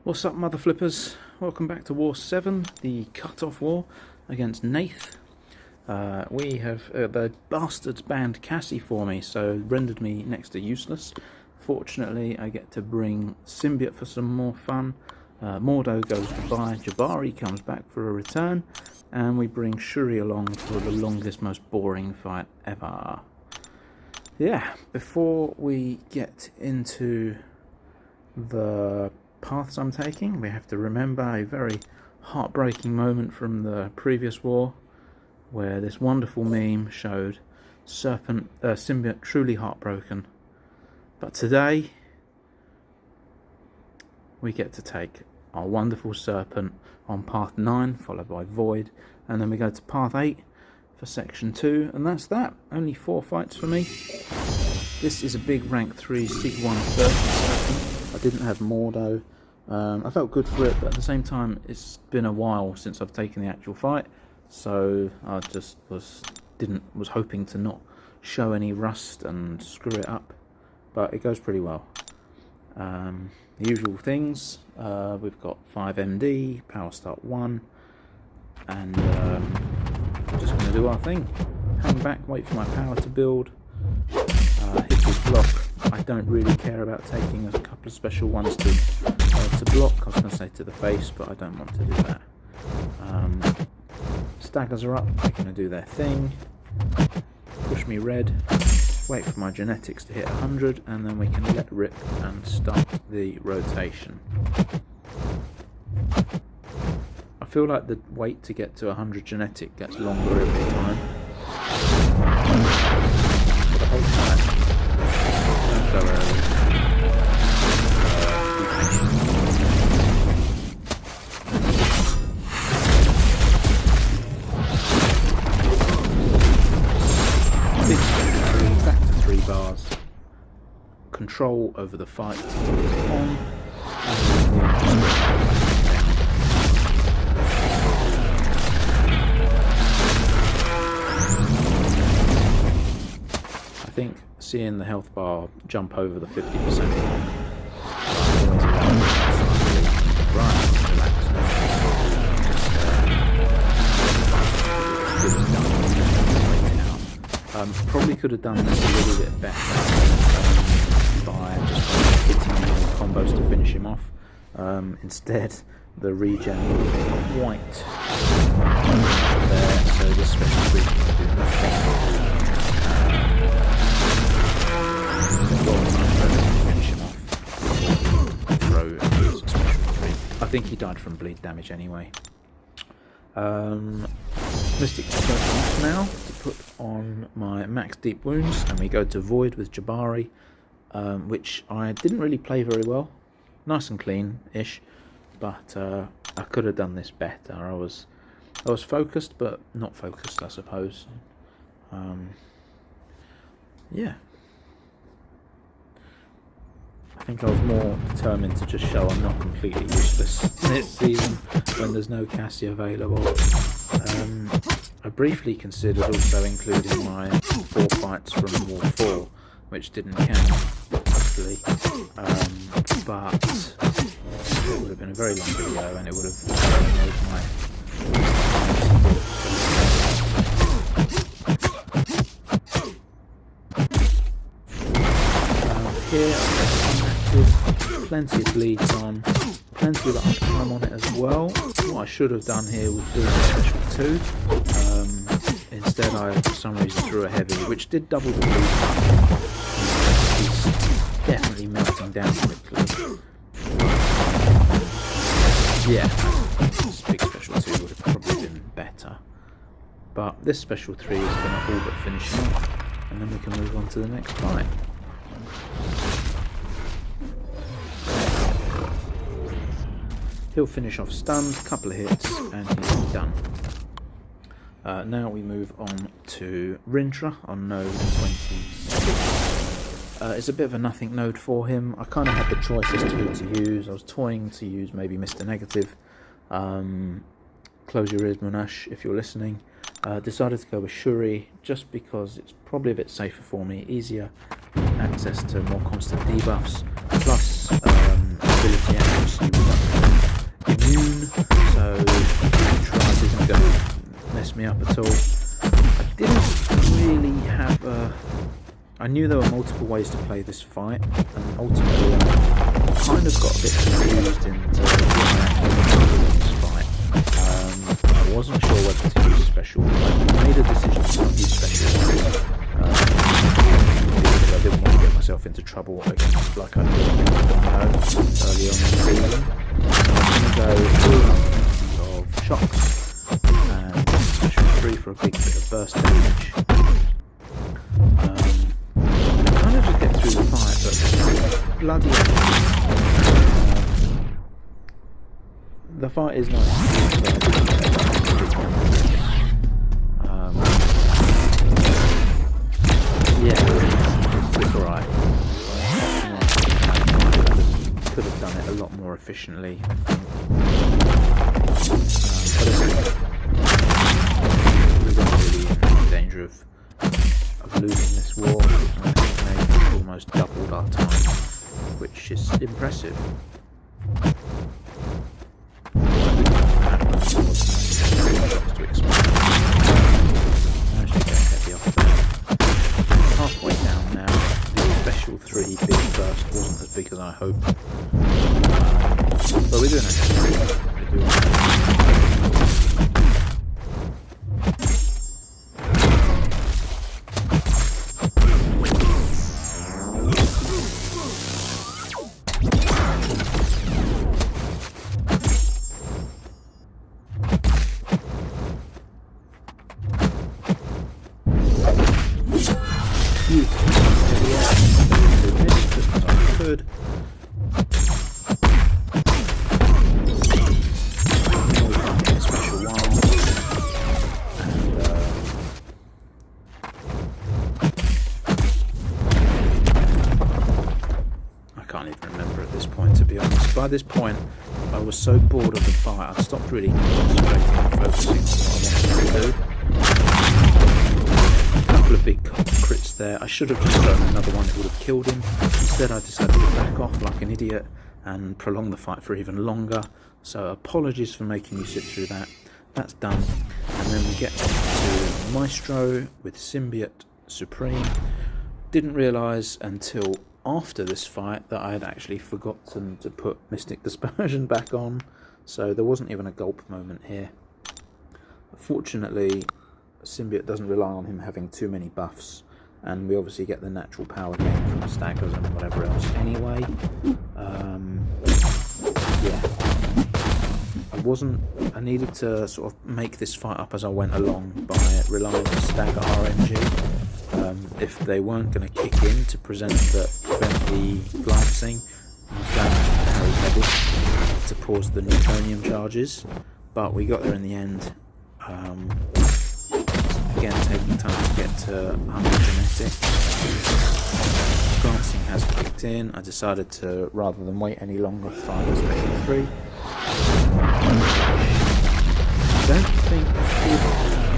What's up, mother flippers? Welcome back to War 7, the cut-off war against Nath. We have the bastards banned Cassie for me, so rendered me next to useless. Fortunately, I get to bring Symbiote for some more fun. Mordo goes goodbye, Jabari comes back for a return, and we bring Shuri along for the longest, most boring fight ever. Yeah, before we get into the paths I'm taking, we have to remember a very heartbreaking moment from the previous war, where this wonderful meme showed Serpent, Symbiote truly heartbroken. But today, we get to take our wonderful Serpent on path 9, followed by Void, and then we go to path 8 for section 2, and that's that. Only 4 fights for me. This is a big rank 3 Sig 130 Serpent. I didn't have Mordo. I felt good for it, but at the same time, it's been a while since I've taken the actual fight, so I just was hoping to not show any rust and screw it up, but it goes pretty well. The usual things, we've got 5 MD, power start 1, and we're just going to do our thing. Hang back, wait for my power to build, hit his block. I don't really care about taking a couple of special ones to block. I was going to say to the face, but I don't want to do that. Staggers are up, they're going to do their thing. Push me red, wait for my genetics to hit 100, and then we can let rip and start the rotation. I feel like the wait to get to 100 genetic gets longer every time. For the whole time. Don't go early. Back to 3 bars. Control over the fight is on. I think seeing the health bar jump over the 50% mark right, relax now. Probably could have done this a little bit better by just hitting him with combos to finish him off. Instead, the regen was quite there, so this special treat can do nothing. Finish him off. Throw his special treat. I think he died from bleed damage anyway. Mystic Serpent now to put on my max deep wounds, and we go to Void with Jabari, which I didn't really play very well. Nice and clean-ish, but I could have done this better. I was focused, but not focused, I suppose. Yeah. I think I was more determined to just show I'm not completely useless this season when there's no Cassie available. I briefly considered also including my 4 fights from War 4, which didn't count, actually. But it would have been a very long video and it would have made my... Here with plenty of bleeds on, plenty of uptime on it as well. What I should have done here was do a special 2. Instead I, for some reason, threw a heavy, which did double the bleed. He's definitely melting down quickly. Yeah, this big special 2 would have probably been better. But this special 3 is going to all but finish him off, and then we can move on to the next fight. He'll finish off stunned, couple of hits, and he's done. Now we move on to Rintrah on node 26. It's a bit of a nothing node for him. I kind of had the choice as to who to use. I was toying to use maybe Mr. Negative. Close your ears, Monash, if you're listening. Decided to go with Shuri just because it's probably a bit safer for me, easier access to more constant debuffs, plus ability accuracy reduction at all. I didn't really have a... I knew there were multiple ways to play this fight, and ultimately I kind of got a bit confused into what I actually wanted to do in this fight. I wasn't sure whether to use special. I made a decision to not use special ones, because I didn't want to get myself into trouble against, like I did against Domino early on in the season. So I'm going to go through of shocks and special 3 for a big bit of burst damage. Kind of just get through the fight, but bloody the fight is nice. Yeah, it's alright. Could have done it a lot more efficiently, I think. But we're not really in danger of losing this war. I think they've almost doubled our time, which is impressive. To explain. Managed to get heavy off there. Halfway down now. The special 3 big burst wasn't as big as I hoped. But we're doing it. We're doing it. By this point, I was so bored of the fight, I stopped really concentrating and focusing on what I wanted to do. A couple of big crits there. I should have just thrown another one, it would have killed him. Instead I decided to back off like an idiot and prolong the fight for even longer. So apologies for making you sit through that. That's done. And then we get to Maestro with Symbiote Supreme. Didn't realise until after this fight that I had actually forgotten to put Mystic Dispersion back on, so there wasn't even a gulp moment here. Fortunately, Symbiote doesn't rely on him having too many buffs, and we obviously get the natural power gain from staggers and whatever else anyway. Yeah, I needed to sort of make this fight up as I went along by relying on stagger RNG. If they weren't going to kick in to prevent the glancing, very heavy to pause the neutronium charges, but we got there in the end. Again, taking time to get to 100 genetic. Glancing has kicked in. I decided to, rather than wait any longer, fire the special 3. I don't think I should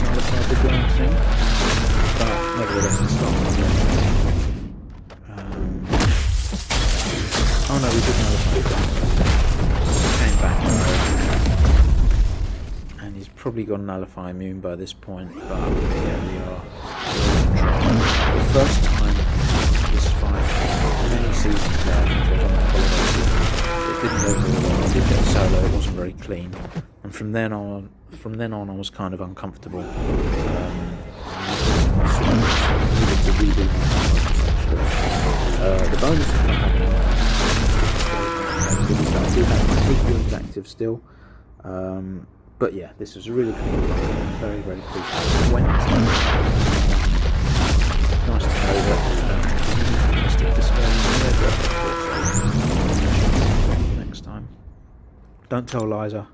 nullify the glancing. But nevertheless, it's not. Oh no, we did nullify it. Came back, and he's probably got nullify immune by this point. But yeah, we are. The first time this fight, many seasons ago, I think it was on my holiday, it didn't go very well. I did get solo; it wasn't very clean, and from then on, I was kind of uncomfortable. The bonus of not having I do have my 8 wounds active still, but yeah, this was a really cool fight. Very, very pleased how it went. Nice to know that Mystic Dispersion there, but next time. Don't tell Liza.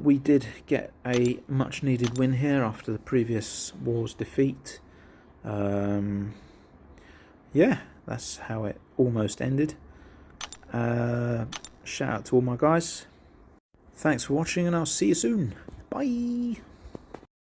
We did get a much needed win here after the previous war's defeat. Yeah, that's how it almost ended. Shout out to all my guys. Thanks for watching, and I'll see you soon. Bye.